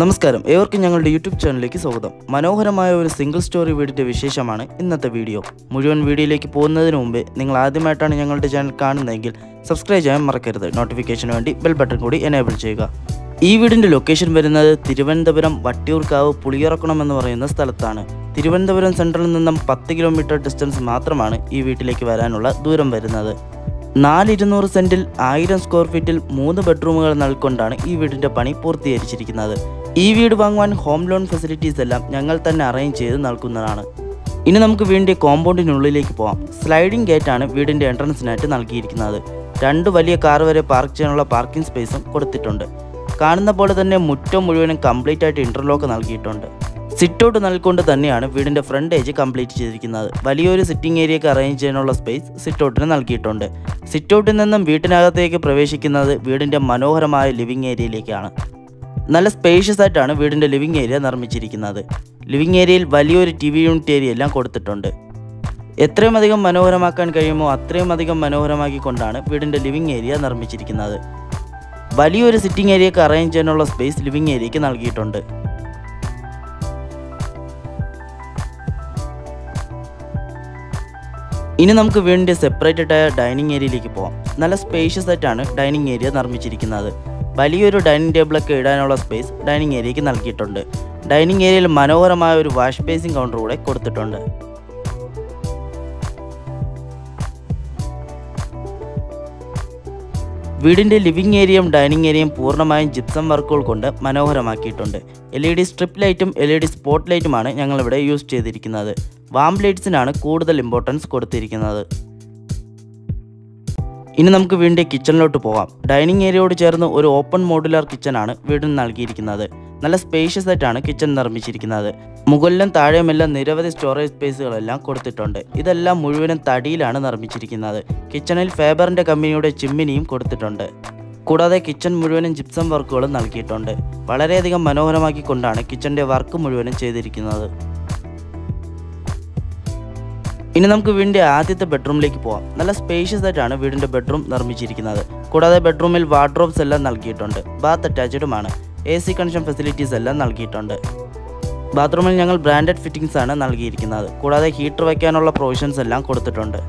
നമസ്കാരം, ഏവർക്കും ഞങ്ങളുടെ യൂട്യൂബ് ചാനലിലേക്ക് സ്വാഗതം. മനോഹരമായ ഒരു സിംഗിൾ സ്റ്റോറി വീടിൻ്റെ വിശേഷമാണ് ഇന്നത്തെ വീഡിയോ. മുഴുവൻ വീഡിയോയിലേക്ക് പോകുന്നതിന് മുമ്പ് നിങ്ങൾ ആദ്യമായിട്ടാണ് ഞങ്ങളുടെ ചാനൽ കാണുന്നതെങ്കിൽ സബ്സ്ക്രൈബ് ചെയ്യാൻ മറക്കരുത്. നോട്ടിഫിക്കേഷന് വേണ്ടി ബെൽ ബട്ടൺ കൂടി എനേബിൾ ചെയ്യുക. ഈ വീടിൻ്റെ ലൊക്കേഷൻ വരുന്നത് തിരുവനന്തപുരം വട്ടിയൂർക്കാവ് പുളിയറക്കണം എന്ന് പറയുന്ന സ്ഥലത്താണ്. തിരുവനന്തപുരം സെൻട്രലിൽ നിന്നും 10 കിലോമീറ്റർ ഡിസ്റ്റൻസ് മാത്രമാണ് ഈ വീട്ടിലേക്ക് വരാനുള്ള ദൂരം വരുന്നത്. 400 സെൻറ്റിൽ 1000 സ്ക്വയർ ഫീറ്റിൽ 3 ബെഡ്റൂമുകൾ നൽകൊണ്ടാണ് ഈ വീടിൻ്റെ പണി പൂർത്തീകരിച്ചിരിക്കുന്നത്. ഈ വീട് വാങ്ങുവാൻ ഹോം ലോൺ ഫെസിലിറ്റീസ് എല്ലാം ഞങ്ങൾ തന്നെ അറേഞ്ച് ചെയ്ത് നൽകുന്നതാണ്. ഇനി നമുക്ക് വീടിൻ്റെ കോമ്പൗണ്ടിനുള്ളിലേക്ക് പോകാം. സ്ലൈഡിംഗ് ഗേറ്റാണ് വീടിൻ്റെ എൻട്രൻസിനായിട്ട് നൽകിയിരിക്കുന്നത്. 2 വലിയ കാർ വരെ പാർക്ക് ചെയ്യാനുള്ള പാർക്കിംഗ് സ്പേസും കൊടുത്തിട്ടുണ്ട്. കാണുന്ന പോലെ തന്നെ മുറ്റം മുഴുവനും കംപ്ലീറ്റ് ആയിട്ട് ഇൻ്റർലോക്ക് നൽകിയിട്ടുണ്ട്. സിറ്റ് ഔട്ട് നൽകിക്കൊണ്ട് തന്നെയാണ് വീടിൻ്റെ ഫ്രണ്ട് ഏജ് കംപ്ലീറ്റ് ചെയ്തിരിക്കുന്നത്. വലിയൊരു സിറ്റിംഗ് ഏരിയയ്ക്ക് അറേഞ്ച് ചെയ്യാനുള്ള സ്പേസ് സിറ്റ് ഔട്ടിന് നൽകിയിട്ടുണ്ട്. സിറ്റ് ഔട്ടിൽ നിന്നും വീട്ടിനകത്തേക്ക് പ്രവേശിക്കുന്നത് വീടിൻ്റെ മനോഹരമായ ലിവിംഗ് ഏരിയയിലേക്കാണ്. നല്ല സ്പേഷ്യസ് ആയിട്ടാണ് വീടിൻ്റെ ലിവിംഗ് ഏരിയ നിർമ്മിച്ചിരിക്കുന്നത്. ലിവിംഗ് ഏരിയയിൽ വലിയൊരു TV യൂണിറ്റ് ഏരിയ എല്ലാം കൊടുത്തിട്ടുണ്ട്. എത്രയും അധികം മനോഹരമാക്കാൻ കഴിയുമോ അത്രയും അധികം മനോഹരമാക്കിക്കൊണ്ടാണ് വീടിൻ്റെ ലിവിംഗ് ഏരിയ നിർമ്മിച്ചിരിക്കുന്നത്. വലിയൊരു സിറ്റിംഗ് ഏരിയയ്ക്ക് അറേഞ്ച് ചെയ്യാനുള്ള സ്പേസ് ലിവിംഗ് ഏരിയയ്ക്ക് നൽകിയിട്ടുണ്ട്. ഇനി നമുക്ക് വീടിൻ്റെ സെപ്പറേറ്റഡ് ആയ ഡൈനിങ് ഏരിയയിലേക്ക് പോകാം. നല്ല സ്പേഷ്യസ് ആയിട്ടാണ് ഡൈനിങ് ഏരിയ നിർമ്മിച്ചിരിക്കുന്നത്. വലിയൊരു ഡൈനിങ് ടേബിളൊക്കെ ഇടാനുള്ള സ്പേസ് ഡൈനിങ് ഏരിയയ്ക്ക് നൽകിയിട്ടുണ്ട്. ഡൈനിങ് ഏരിയയിൽ മനോഹരമായ ഒരു വാഷ് ബേസിൻ കൗണ്ടർ കൂടെ കൊടുത്തിട്ടുണ്ട്. വീടിൻ്റെ ലിവിംഗ് ഏരിയയും ഡൈനിങ് ഏരിയയും പൂർണ്ണമായും ജിപ്സം വർക്കുകൾ കൊണ്ട് മനോഹരമാക്കിയിട്ടുണ്ട്. LED സ്ട്രിപ്പ് ലൈറ്റും LED സ്പോട്ട് ലൈറ്റുമാണ് ഞങ്ങളിവിടെ യൂസ് ചെയ്തിരിക്കുന്നത്. വാം ലൈറ്റ്സിനാണ് കൂടുതൽ ഇമ്പോർട്ടൻസ് കൊടുത്തിരിക്കുന്നത്. ഇനി നമുക്ക് വീടിൻ്റെ കിച്ചണിലോട്ട് പോകാം. ഡൈനിങ് ഏരിയയോട് ചേർന്ന് ഒരു ഓപ്പൺ മോഡുലാർ കിച്ചണാണ് വീടിന് നൽകിയിരിക്കുന്നത്. നല്ല സ്പേഷ്യസ് ആയിട്ടാണ് കിച്ചൺ നിർമ്മിച്ചിരിക്കുന്നത്. മുകളിലും താഴെയുമെല്ലാം നിരവധി സ്റ്റോറേജ് സ്പേസുകളെല്ലാം കൊടുത്തിട്ടുണ്ട്. ഇതെല്ലാം മുഴുവനും തടിയിലാണ് നിർമ്മിച്ചിരിക്കുന്നത്. കിച്ചണിൽ ഫേബറിൻ്റെ കമ്പനിയുടെ ചിമ്മിനിയും കൊടുത്തിട്ടുണ്ട്. കൂടാതെ കിച്ചൺ മുഴുവനും ജിപ്സം വർക്കുകളും നൽകിയിട്ടുണ്ട്. വളരെയധികം മനോഹരമാക്കിക്കൊണ്ടാണ് കിച്ചൻ്റെ വർക്ക് മുഴുവനും ചെയ്തിരിക്കുന്നത്. ഇനി നമുക്ക് വീടിൻ്റെ ആദ്യത്തെ ബെഡ്റൂമിലേക്ക് പോകാം. നല്ല സ്പേഷ്യസ് ആയിട്ടാണ് വീടിൻ്റെ ബെഡ്റൂം നിർമ്മിച്ചിരിക്കുന്നത്. കൂടാതെ ബെഡ്റൂമിൽ വാർഡ്രോബ്സ് എല്ലാം നൽകിയിട്ടുണ്ട്. ബാത്ത് അറ്റാച്ച്ഡുമാണ്. AC കണക്ഷൻ ഫെസിലിറ്റീസ് എല്ലാം നൽകിയിട്ടുണ്ട്. ബാത്റൂമിൽ ഞങ്ങൾ ബ്രാൻഡഡ് ഫിറ്റിംഗ്സ് ആണ് നൽകിയിരിക്കുന്നത്. കൂടാതെ ഹീറ്റർ വയ്ക്കാനുള്ള പ്രൊവിഷൻസ് എല്ലാം കൊടുത്തിട്ടുണ്ട്.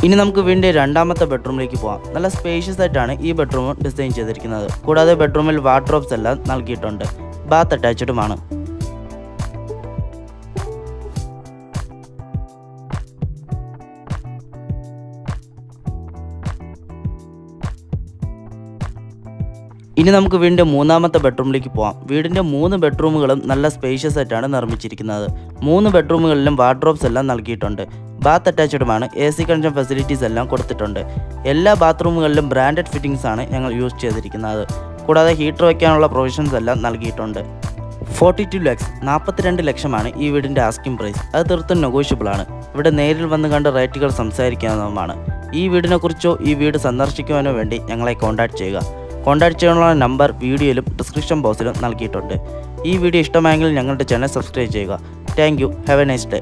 ഇനി നമുക്ക് വീടിൻ്റെ രണ്ടാമത്തെ ബെഡ്റൂമിലേക്ക് പോകാം. നല്ല സ്പേഷ്യസ് ആയിട്ടാണ് ഈ ബെഡ്റൂം ഡിസൈൻ ചെയ്തിരിക്കുന്നത്. കൂടാതെ ബെഡ്റൂമിൽ വാർഡ്രോബ്സ് എല്ലാം നൽകിയിട്ടുണ്ട്. ബാത്ത് അറ്റാച്ച്ഡുമാണ്. ഇനി നമുക്ക് വീടിൻ്റെ മൂന്നാമത്തെ ബെഡ്റൂമിലേക്ക് പോകാം. വീടിൻ്റെ 3 ബെഡ്റൂമുകളും നല്ല സ്പേഷ്യസ് ആയിട്ടാണ് നിർമ്മിച്ചിരിക്കുന്നത്. 3 ബെഡ്റൂമുകളിലും വാർഡ്രോബ്സ് എല്ലാം നൽകിയിട്ടുണ്ട്. ബാത്ത് അറ്റാച്ച്ഡുമാണ്. AC കണക്ഷൻ ഫെസിലിറ്റീസ് എല്ലാം കൊടുത്തിട്ടുണ്ട്. എല്ലാ ബാത്റൂമുകളിലും ബ്രാൻഡഡ് ഫിറ്റിംഗ്സ് ആണ് ഞങ്ങൾ യൂസ് ചെയ്തിരിക്കുന്നത്. കൂടാതെ ഹീറ്റർ വയ്ക്കാനുള്ള പ്രൊവിഷൻസ് എല്ലാം നൽകിയിട്ടുണ്ട്. 42 lakhs 42 ലക്ഷമാണ് ഈ വീടിൻ്റെ ആസ്കിംഗ് പ്രൈസ്. അത് തീർത്തും നെഗോഷ്യബിൾ ആണ്. ഇവിടെ നേരിൽ വന്ന് കണ്ട് റേറ്റുകൾ സംസാരിക്കാവുന്നതുമാണ്. ഈ വീടിനെക്കുറിച്ചോ ഈ വീട് സന്ദർശിക്കുവാനോ വേണ്ടി ഞങ്ങളെ കോൺടാക്റ്റ് ചെയ്യുക. കോൺടാക്റ്റ് ചെയ്യാനുള്ള നമ്പർ വീഡിയോയിലും ഡിസ്ക്രിപ്ഷൻ ബോക്സിലും നൽകിയിട്ടുണ്ട്. ഈ വീഡിയോ ഇഷ്ടമായെങ്കിൽ ഞങ്ങളുടെ ചാനൽ സബ്സ്ക്രൈബ് ചെയ്യുക. Thank you. Have A nice day.